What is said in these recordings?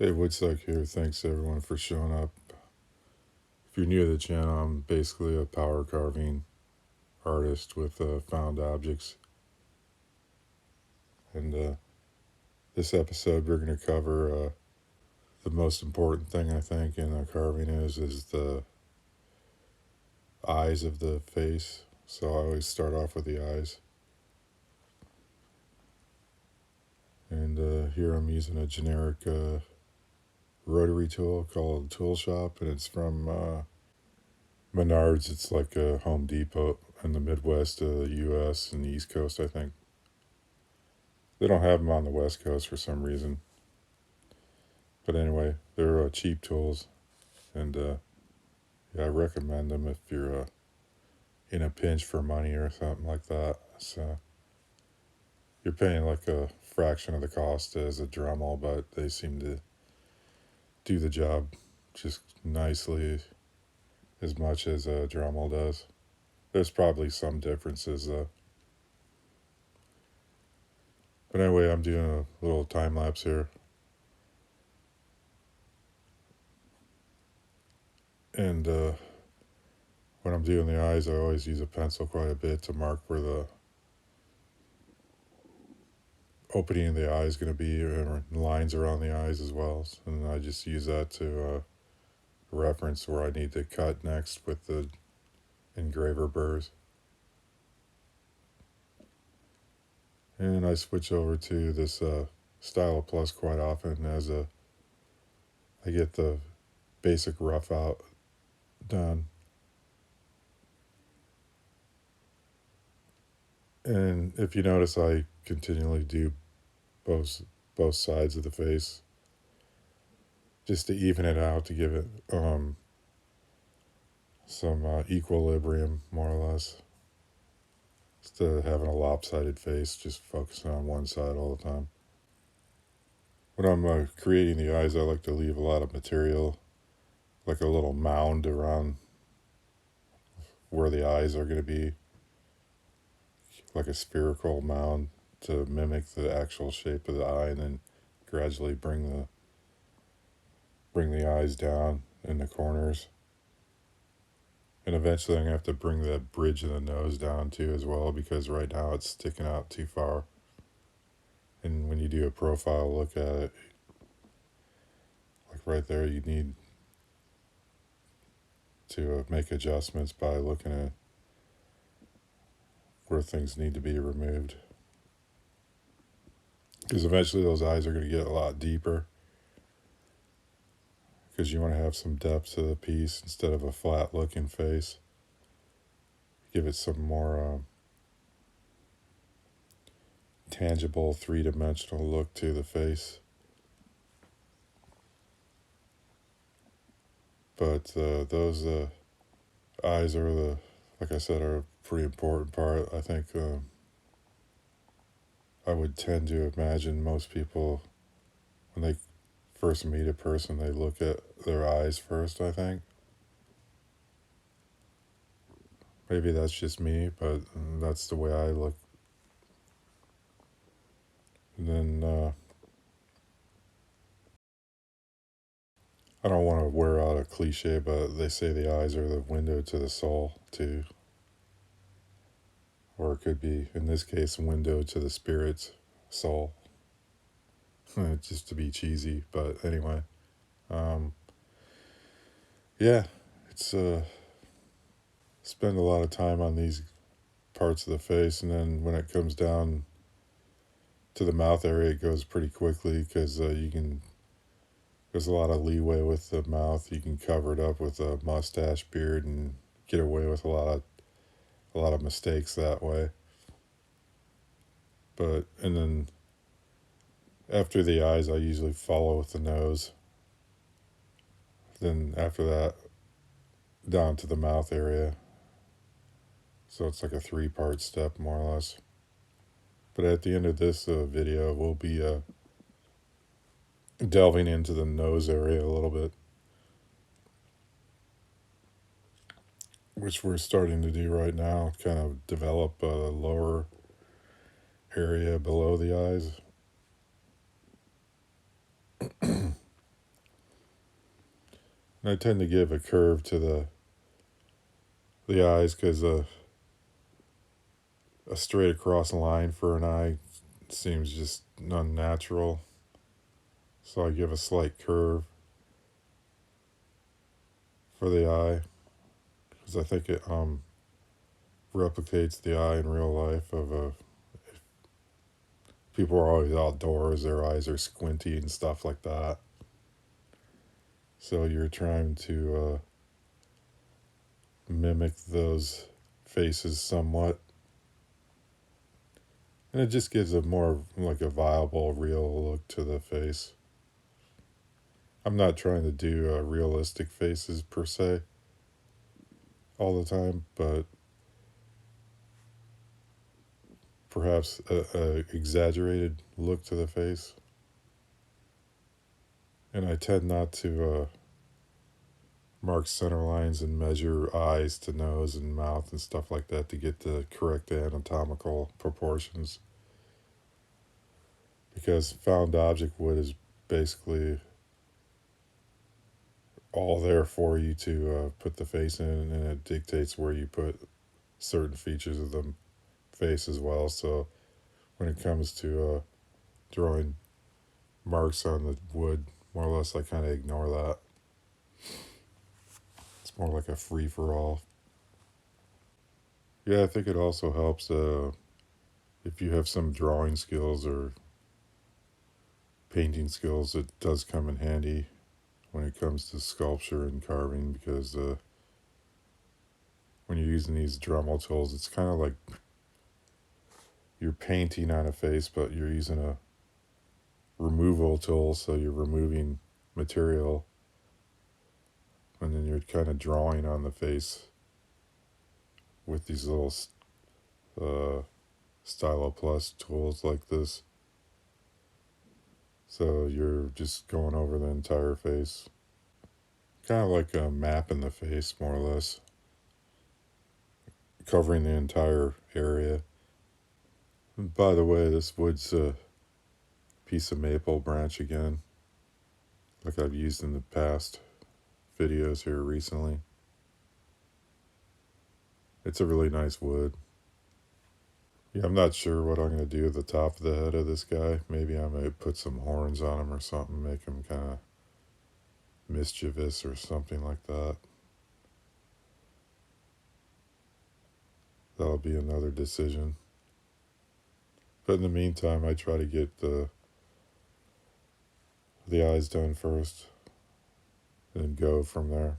Hey, Woodstock here. Thanks everyone for showing up. If you're new to the channel, I'm basically a power carving artist with found objects. And this episode, we're going to cover the most important thing I think in carving is the eyes of the face. So I always start off with the eyes. And here I'm using a generic rotary tool called Tool Shop, and it's from Menards. It's like a Home Depot in the Midwest of the U.S. and the East Coast, I think. They don't have them on the West Coast for some reason. But anyway, they're cheap tools, and yeah, I recommend them if you're in a pinch for money or something like that. So you're paying like a fraction of the cost as a Dremel, but they seem to do the job just nicely as much as a Dremel does. There's probably some differences though. But anyway, I'm doing a little time lapse here. And when I'm doing the eyes, I always use a pencil quite a bit to mark where the opening of the eye is going to be, or lines around the eyes as well. And I just use that to reference where I need to cut next with the engraver burrs. And I switch over to this Stylo Plus quite often as I get the basic rough out done. And if you notice, I continually do both sides of the face just to even it out, to give it some equilibrium, more or less, instead of having a lopsided face, just focusing on one side all the time. When I'm creating the eyes, I like to leave a lot of material, like a little mound around where the eyes are going to be, like a spherical mound to mimic the actual shape of the eye, and then gradually bring the eyes down in the corners. And eventually I'm going to have to bring the bridge of the nose down too as well, because right now it's sticking out too far. And when you do a profile look at it, like right there, you need to make adjustments by looking at where things need to be removed. Because eventually those eyes are going to get a lot deeper, because you want to have some depth to the piece instead of a flat looking face. Give it some more tangible, three-dimensional look to the face. But those eyes are like I said, are a pretty important part. I think I would tend to imagine most people, when they first meet a person, they look at their eyes first, I think. Maybe that's just me, but that's the way I look. And then I don't want to wear out a cliche, but they say the eyes are the window to the soul too. Or it could be, in this case, a window to the spirit's soul. Just to be cheesy, but anyway. Yeah, it's spend a lot of time on these parts of the face, and then when it comes down to the mouth area, it goes pretty quickly, because there's a lot of leeway with the mouth. You can cover it up with a mustache, beard, and get away with a lot of mistakes that way. And then after the eyes, I usually follow with the nose. Then after that, down to the mouth area. So it's like a 3-part step, more or less. But at the end of this video, we'll be delving into the nose area a little bit, which we're starting to do right now, kind of develop a lower area below the eyes. And I tend to give a curve to the eyes because a straight across line for an eye seems just unnatural. So I give a slight curve for the eye because I think it replicates the eye in real life of a people are always outdoors, their eyes are squinty and stuff like that. So you're trying to mimic those faces somewhat. And it just gives a more like a viable, real look to the face. I'm not trying to do realistic faces per se all the time, but perhaps a exaggerated look to the face. And I tend not to mark center lines and measure eyes to nose and mouth and stuff like that to get the correct anatomical proportions. Because found object wood is basically all there for you to put the face in, and it dictates where you put certain features of the face as well. So when it comes to drawing marks on the wood, more or less I kind of ignore that. It's more like a free-for-all. Yeah, I think it also helps if you have some drawing skills or painting skills. It does come in handy when it comes to sculpture and carving, because when you're using these Dremel tools, it's kind of like you're painting on a face, but you're using a removal tool, so you're removing material, and then you're kind of drawing on the face with these little Stylo Plus tools like this. So you're just going over the entire face, kind of like a map in the face, more or less, covering the entire area. And by the way, this wood's a piece of maple branch again, like I've used in the past videos here recently. It's a really nice wood. Yeah, I'm not sure what I'm going to do at the top of the head of this guy. Maybe I might put some horns on him or something, make him kind of mischievous or something like that. That'll be another decision. But in the meantime, I try to get the eyes done first and go from there.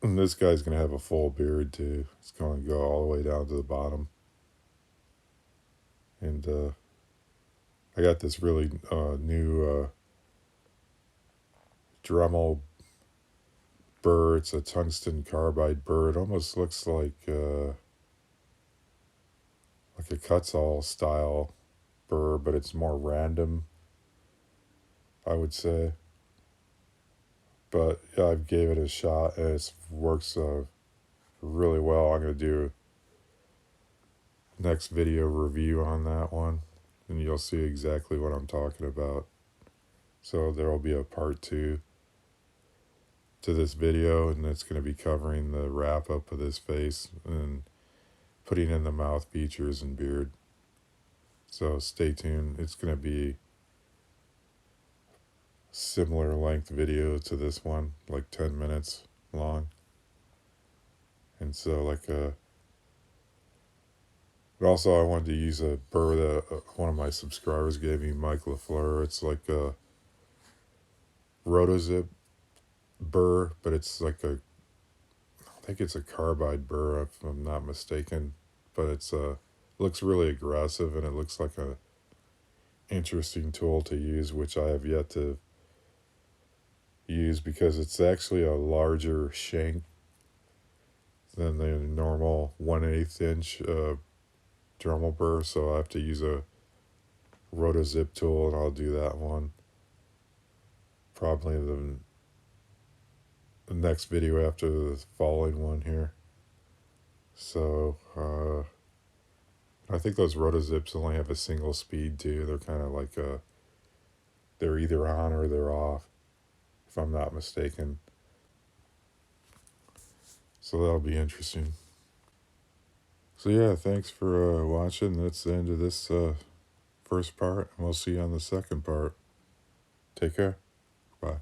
And this guy's going to have a full beard too. It's going to go all the way down to the bottom. And I got this really new Dremel burr. It's a tungsten carbide burr. It almost looks like a Kutzall style burr, but it's more random, I would say. But yeah, I gave it a shot, and it works really well. I'm going to do next video review on that one, and you'll see exactly what I'm talking about. So there will be a part 2 to this video, and it's going to be covering the wrap up of this face and putting in the mouth features and beard. So stay tuned. It's going to be similar length video to this one, like 10 minutes long. And so but also I wanted to use a burr that one of my subscribers gave me, Mike LaFleur. It's like a rotozip burr, but it's like I think it's a carbide burr if I'm not mistaken. But it's looks really aggressive, and it looks like a interesting tool to use, which I have yet to use because it's actually a larger shank than the normal 1/8 inch Dremel burr, so I have to use a rotozip tool, and I'll do that one probably the next video after the following one here. So I think those rotozips only have a single speed too. They're kind of like they're either on or they're off. if I'm not mistaken. So that'll be interesting. So yeah, thanks for watching. That's the end of this first part, and we'll see you on the second part. Take care. Bye.